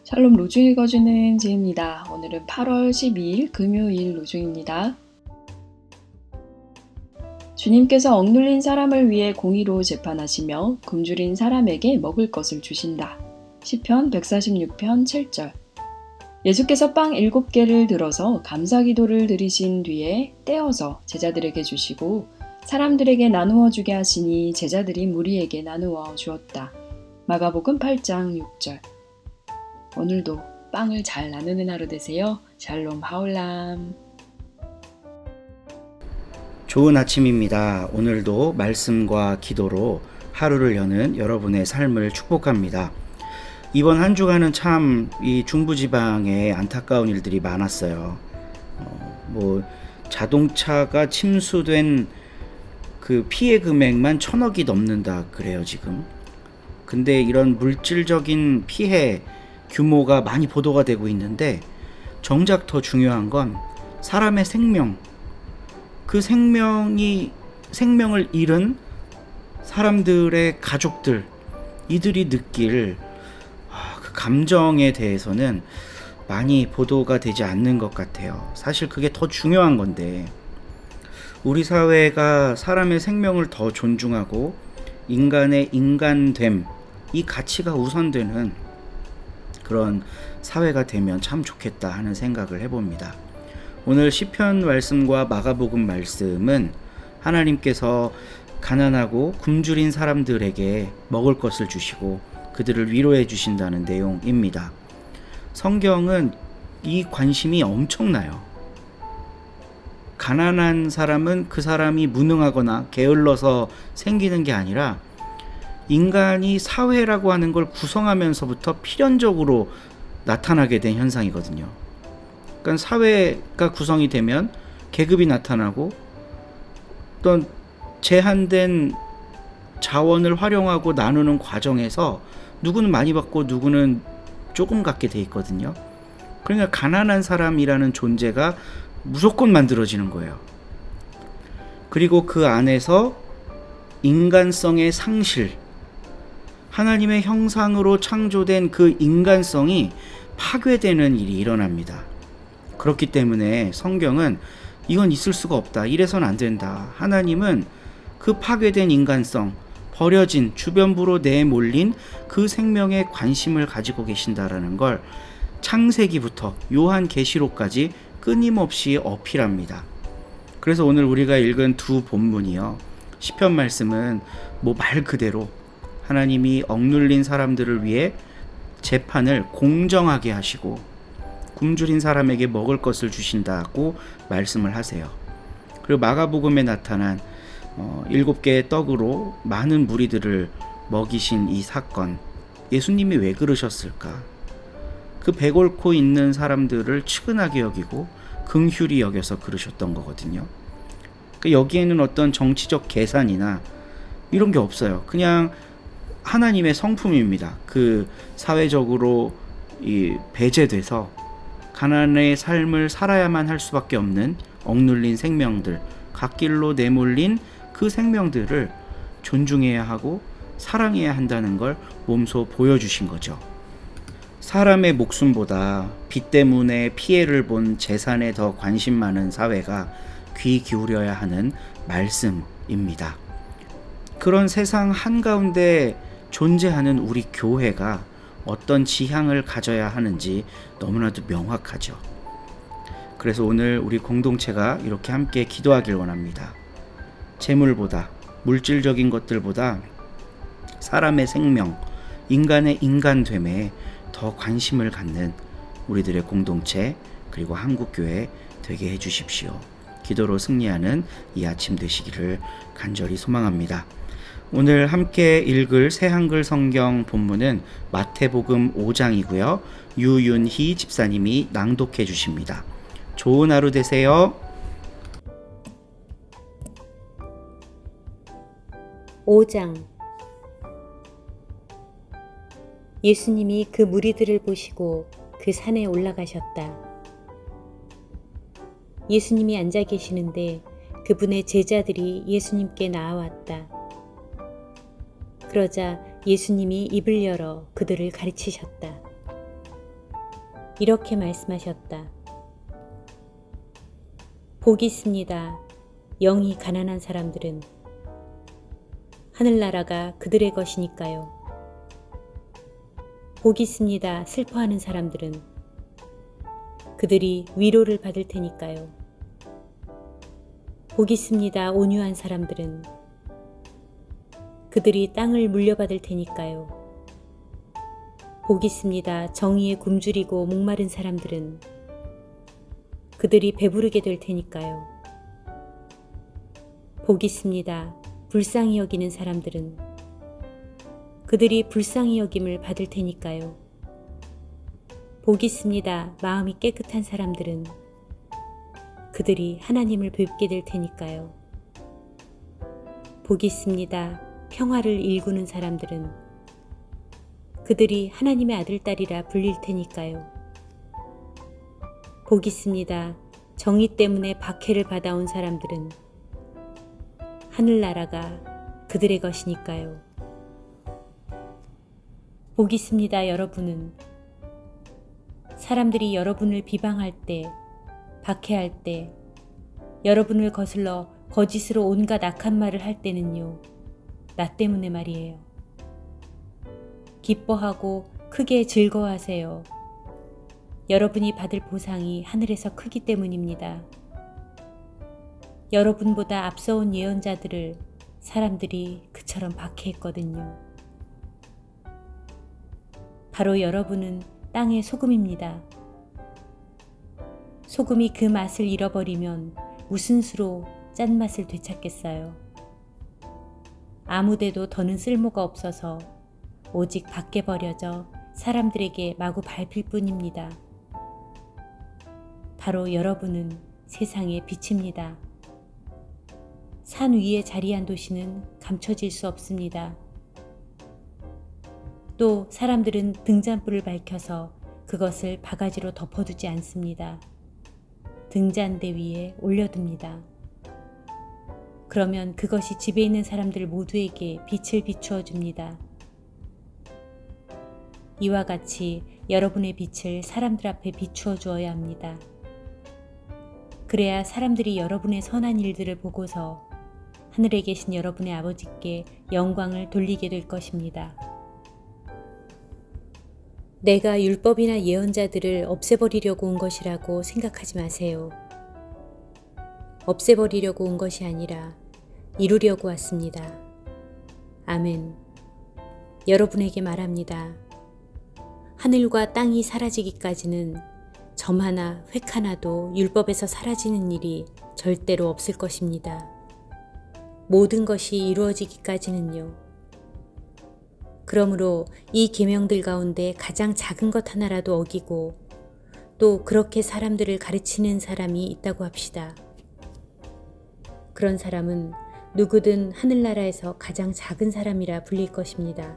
샬롬 로중 읽어주는 지혜입니다. 오늘은 8월 12일 금요일 로중입니다. 주님께서 억눌린 사람을 위해 공의로 재판하시며 굶주린 사람에게 먹을 것을 주신다. 시편 146편 7절. 예수께서 빵 7개를 들어서 감사기도를 드리신 뒤에 떼어서 제자들에게 주시고 사람들에게 나누어 주게 하시니 제자들이 무리에게 나누어 주었다. 마가복음 8장 6절. 오늘도 빵을 잘 나누는 하루 되세요. 샬롬 하올람. 좋은 아침입니다. 오늘도 말씀과 기도로 하루를 여는 여러분의 삶을 축복합니다. 이번 한 주간은 참 이 중부지방에 안타까운 일들이 많았어요. 자동차가 침수된 그 피해 금액만 1,000억이 넘는다 그래요 지금. 근데 이런 물질적인 피해 규모가 많이 보도가 되고 있는데 정작 더 중요한 건 사람의 생명, 그 생명을 잃은 사람들의 가족들, 이들이 느낄 그 감정에 대해서는 많이 보도가 되지 않는 것 같아요. 사실 그게 더 중요한 건데, 우리 사회가 사람의 생명을 더 존중하고 인간의 인간됨, 이 가치가 우선되는 그런 사회가 되면 참 좋겠다 하는 생각을 해봅니다. 오늘 시편 말씀과 마가복음 말씀은 하나님께서 가난하고 굶주린 사람들에게 먹을 것을 주시고 그들을 위로해 주신다는 내용입니다. 성경은 이 관심이 엄청나요. 가난한 사람은 그 사람이 무능하거나 게을러서 생기는 게 아니라 인간이 사회라고 하는 걸 구성하면서부터 필연적으로 나타나게 된 현상이거든요. 그러니까 사회가 구성이 되면 계급이 나타나고 어떤 제한된 자원을 활용하고 나누는 과정에서 누구는 많이 받고 누구는 조금 갖게 돼 있거든요. 그러니까 가난한 사람이라는 존재가 무조건 만들어지는 거예요. 그리고 그 안에서 인간성의 상실, 하나님의 형상으로 창조된 그 인간성이 파괴되는 일이 일어납니다. 그렇기 때문에 성경은 이건 있을 수가 없다, 이래선 안 된다. 하나님은 그 파괴된 인간성, 버려진 주변부로 내몰린 그 생명에 관심을 가지고 계신다라는 걸 창세기부터 요한계시록까지 끊임없이 어필합니다. 그래서 오늘 우리가 읽은 두 본문이요, 시편 말씀은 말 그대로 하나님이 억눌린 사람들을 위해 재판을 공정하게 하시고 굶주린 사람에게 먹을 것을 주신다고 말씀을 하세요. 그리고 마가복음에 나타난 7개의 떡으로 많은 무리들을 먹이신 이 사건, 예수님이 왜 그러셨을까? 그 배골코 있는 사람들을 측은하게 여기고 긍휼히 여겨서 그러셨던 거거든요. 여기에는 어떤 정치적 계산이나 이런 게 없어요. 그냥 하나님의 성품입니다. 그 사회적으로 배제돼서 가난의 삶을 살아야만 할 수밖에 없는 억눌린 생명들, 갓길로 내몰린 그 생명들을 존중해야 하고 사랑해야 한다는 걸 몸소 보여주신 거죠. 사람의 목숨보다 빚 때문에 피해를 본 재산에 더 관심 많은 사회가 귀 기울여야 하는 말씀입니다. 그런 세상 한가운데 존재하는 우리 교회가 어떤 지향을 가져야 하는지 너무나도 명확하죠. 그래서 오늘 우리 공동체가 이렇게 함께 기도하길 원합니다. 재물보다, 물질적인 것들보다 사람의 생명, 인간의 인간됨에 더 관심을 갖는 우리들의 공동체, 그리고 한국교회 되게 해주십시오. 기도로 승리하는 이 아침 되시기를 간절히 소망합니다. 오늘 함께 읽을 새한글 성경 본문은 마태복음 5장이고요. 유윤희 집사님이 낭독해 주십니다. 좋은 하루 되세요. 5장. 예수님이 그 무리들을 보시고 그 산에 올라가셨다. 예수님이 앉아 계시는데 그분의 제자들이 예수님께 나아왔다. 그러자 예수님이 입을 열어 그들을 가르치셨다. 이렇게 말씀하셨다. 복이 있습니다. 영이 가난한 사람들은 하늘나라가 그들의 것이니까요. 복이 있습니다. 슬퍼하는 사람들은 그들이 위로를 받을 테니까요. 복이 있습니다. 온유한 사람들은 그들이 땅을 물려받을 테니까요. 복이 있습니다. 정의에 굶주리고 목마른 사람들은 그들이 배부르게 될 테니까요. 복이 있습니다. 불쌍히 여기는 사람들은 그들이 불쌍히 여김을 받을 테니까요. 복이 있습니다. 마음이 깨끗한 사람들은 그들이 하나님을 뵙게 될 테니까요. 복이 있습니다. 평화를 일구는 사람들은 그들이 하나님의 아들딸이라 불릴 테니까요. 복이 있습니다. 정의 때문에 박해를 받아온 사람들은 하늘나라가 그들의 것이니까요. 복이 있습니다. 여러분은 사람들이 여러분을 비방할 때, 박해할 때, 여러분을 거슬러 거짓으로 온갖 악한 말을 할 때는요, 나 때문에 말이에요. 기뻐하고 크게 즐거워하세요. 여러분이 받을 보상이 하늘에서 크기 때문입니다. 여러분보다 앞서온 예언자들을 사람들이 그처럼 박해했거든요. 바로 여러분은 땅의 소금입니다. 소금이 그 맛을 잃어버리면 무슨 수로 짠맛을 되찾겠어요. 아무데도 더는 쓸모가 없어서 오직 밖에 버려져 사람들에게 마구 밟힐 뿐입니다. 바로 여러분은 세상의 빛입니다. 산 위에 자리한 도시는 감춰질 수 없습니다. 또 사람들은 등잔불을 밝혀서 그것을 바가지로 덮어두지 않습니다. 등잔대 위에 올려둡니다. 그러면 그것이 집에 있는 사람들 모두에게 빛을 비추어 줍니다. 이와 같이 여러분의 빛을 사람들 앞에 비추어 주어야 합니다. 그래야 사람들이 여러분의 선한 일들을 보고서 하늘에 계신 여러분의 아버지께 영광을 돌리게 될 것입니다. 내가 율법이나 예언자들을 없애버리려고 온 것이라고 생각하지 마세요. 없애버리려고 온 것이 아니라 이루려고 왔습니다. 아멘. 여러분에게 말합니다. 하늘과 땅이 사라지기까지는 점 하나, 획 하나도 율법에서 사라지는 일이 절대로 없을 것입니다. 모든 것이 이루어지기까지는요. 그러므로 이 계명들 가운데 가장 작은 것 하나라도 어기고 또 그렇게 사람들을 가르치는 사람이 있다고 합시다. 그런 사람은 누구든 하늘나라에서 가장 작은 사람이라 불릴 것입니다.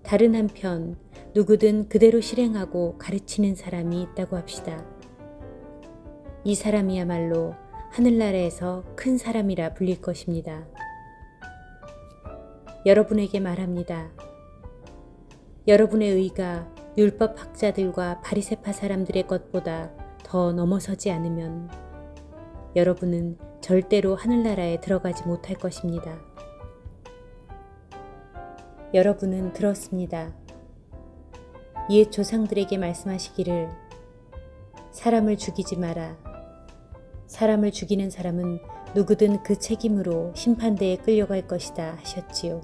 다른 한편 누구든 그대로 실행하고 가르치는 사람이 있다고 합시다. 이 사람이야말로 하늘나라에서 큰 사람이라 불릴 것입니다. 여러분에게 말합니다. 여러분의 의가 율법 학자들과 바리새파 사람들의 것보다 더 넘어서지 않으면 여러분은 절대로 하늘나라에 들어가지 못할 것입니다. 여러분은 들었습니다. 옛 조상들에게 말씀하시기를 사람을 죽이지 마라. 사람을 죽이는 사람은 누구든 그 책임으로 심판대에 끌려갈 것이다 하셨지요.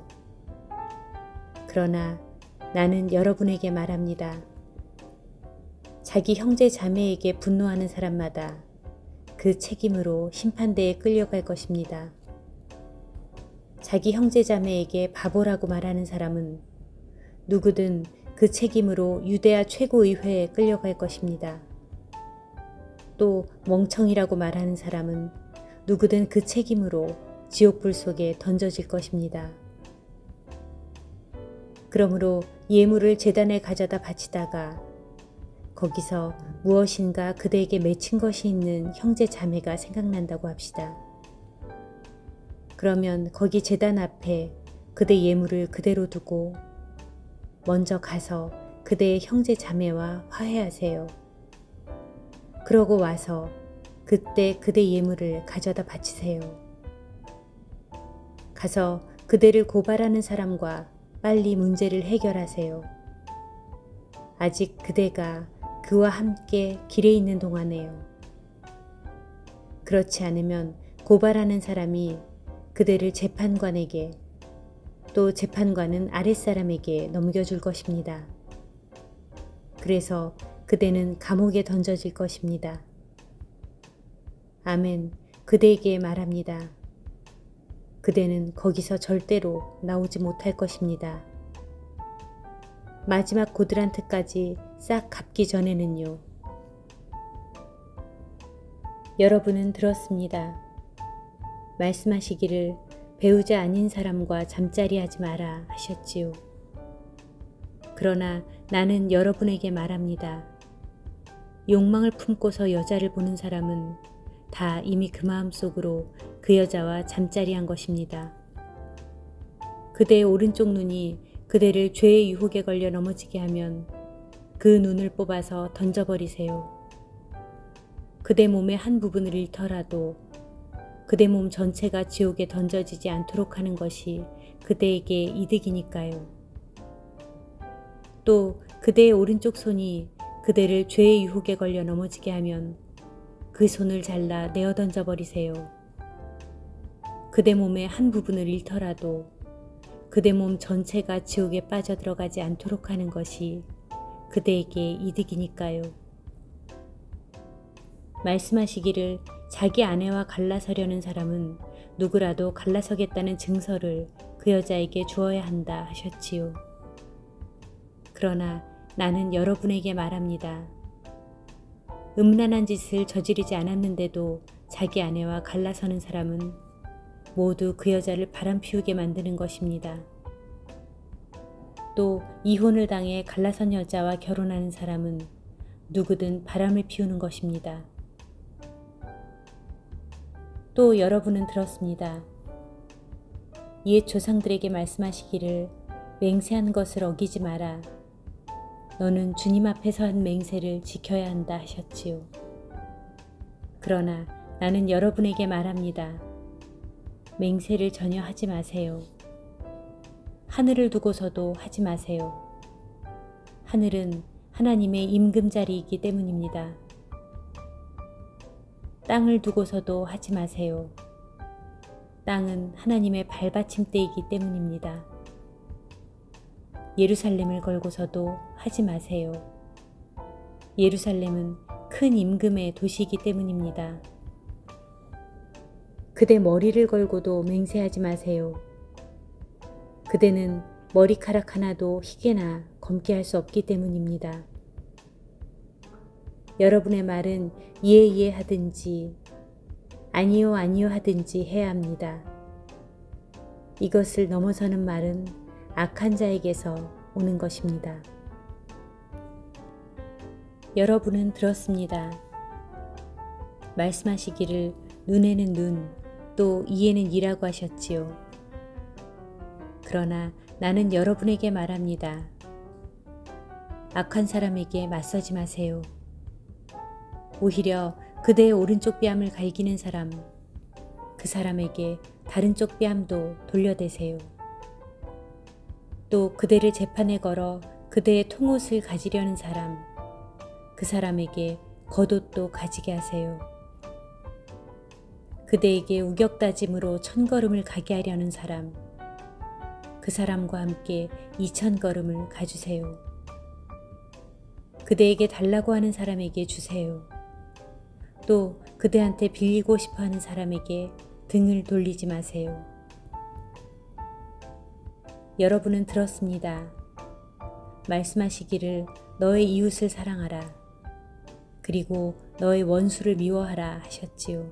그러나 나는 여러분에게 말합니다. 자기 형제 자매에게 분노하는 사람마다 그 책임으로 심판대에 끌려갈 것입니다. 자기 형제 자매에게 바보라고 말하는 사람은 누구든 그 책임으로 유대아 최고의회에 끌려갈 것입니다. 또 멍청이라고 말하는 사람은 누구든 그 책임으로 지옥불 속에 던져질 것입니다. 그러므로 예물을 제단에 가져다 바치다가 거기서 무엇인가 그대에게 맺힌 것이 있는 형제 자매가 생각난다고 합시다. 그러면 거기 제단 앞에 그대 예물을 그대로 두고 먼저 가서 그대의 형제 자매와 화해하세요. 그러고 와서 그때 그대 예물을 가져다 바치세요. 가서 그대를 고발하는 사람과 빨리 문제를 해결하세요. 아직 그대가 그와 함께 길에 있는 동안에요. 그렇지 않으면 고발하는 사람이 그대를 재판관에게, 또 재판관은 아랫사람에게 넘겨줄 것입니다. 그래서 그대는 감옥에 던져질 것입니다. 아멘, 그대에게 말합니다. 그대는 거기서 절대로 나오지 못할 것입니다. 마지막 고드란트까지 싹 갚기 전에는요. 여러분은 들었습니다. 말씀하시기를 배우자 아닌 사람과 잠자리 하지 마라 하셨지요. 그러나 나는 여러분에게 말합니다. 욕망을 품고서 여자를 보는 사람은 다 이미 그 마음속으로 그 여자와 잠자리한 것입니다. 그대의 오른쪽 눈이 그대를 죄의 유혹에 걸려 넘어지게 하면 그 눈을 뽑아서 던져버리세요. 그대 몸의 한 부분을 잃더라도 그대 몸 전체가 지옥에 던져지지 않도록 하는 것이 그대에게 이득이니까요. 또 그대의 오른쪽 손이 그대를 죄의 유혹에 걸려 넘어지게 하면 그 손을 잘라 내어 던져버리세요. 그대 몸의 한 부분을 잃더라도 그대 몸 전체가 지옥에 빠져들어가지 않도록 하는 것이 그대에게 이득이니까요. 말씀하시기를 자기 아내와 갈라서려는 사람은 누구라도 갈라서겠다는 증서를 그 여자에게 주어야 한다 하셨지요. 그러나 나는 여러분에게 말합니다. 음란한 짓을 저지르지 않았는데도 자기 아내와 갈라서는 사람은 모두 그 여자를 바람피우게 만드는 것입니다. 또 이혼을 당해 갈라선 여자와 결혼하는 사람은 누구든 바람을 피우는 것입니다. 또 여러분은 들었습니다. 옛 조상들에게 말씀하시기를 맹세한 것을 어기지 마라. 너는 주님 앞에서 한 맹세를 지켜야 한다 하셨지요. 그러나 나는 여러분에게 말합니다. 맹세를 전혀 하지 마세요. 하늘을 두고서도 하지 마세요. 하늘은 하나님의 임금자리이기 때문입니다. 땅을 두고서도 하지 마세요. 땅은 하나님의 발받침대이기 때문입니다. 예루살렘을 걸고서도 하지 마세요. 예루살렘은 큰 임금의 도시이기 때문입니다. 그대 머리를 걸고도 맹세하지 마세요. 그대는 머리카락 하나도 희게나 검게 할 수 없기 때문입니다. 여러분의 말은 예 하든지 아니요 하든지 해야 합니다. 이것을 넘어서는 말은 악한 자에게서 오는 것입니다. 여러분은 들었습니다. 말씀하시기를 눈에는 눈, 또 이에는 이라고 하셨지요. 그러나 나는 여러분에게 말합니다. 악한 사람에게 맞서지 마세요. 오히려 그대의 오른쪽 뺨을 갈기는 사람, 그 사람에게 다른 쪽 뺨도 돌려대세요. 또 그대를 재판에 걸어 그대의 통옷을 가지려는 사람, 그 사람에게 겉옷도 가지게 하세요. 그대에게 우격다짐으로 1000걸음을 가게 하려는 사람, 그 사람과 함께 2000걸음을 가주세요. 그대에게 달라고 하는 사람에게 주세요. 또 그대한테 빌리고 싶어하는 사람에게 등을 돌리지 마세요. 여러분은 들었습니다. 말씀하시기를 너의 이웃을 사랑하라. 그리고 너의 원수를 미워하라 하셨지요.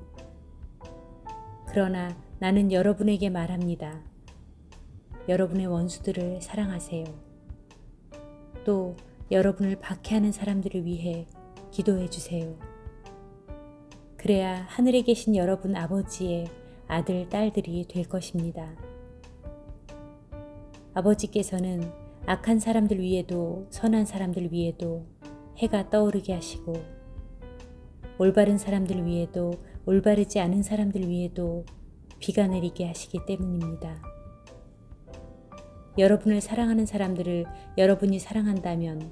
그러나 나는 여러분에게 말합니다. 여러분의 원수들을 사랑하세요. 또 여러분을 박해하는 사람들을 위해 기도해 주세요. 그래야 하늘에 계신 여러분 아버지의 아들, 딸들이 될 것입니다. 아버지께서는 악한 사람들 위에도 선한 사람들 위에도 해가 떠오르게 하시고 올바른 사람들 위에도 올바르지 않은 사람들 위에도 비가 내리게 하시기 때문입니다. 여러분을 사랑하는 사람들을 여러분이 사랑한다면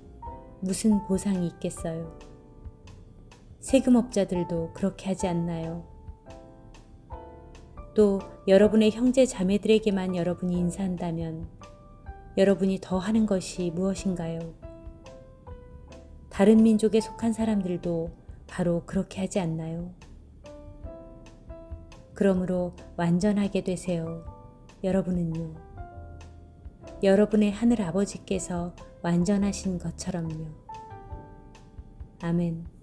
무슨 보상이 있겠어요? 세금업자들도 그렇게 하지 않나요? 또 여러분의 형제 자매들에게만 여러분이 인사한다면 여러분이 더 하는 것이 무엇인가요? 다른 민족에 속한 사람들도 바로 그렇게 하지 않나요? 그러므로 완전하게 되세요. 여러분은요. 여러분의 하늘 아버지께서 완전하신 것처럼요. 아멘.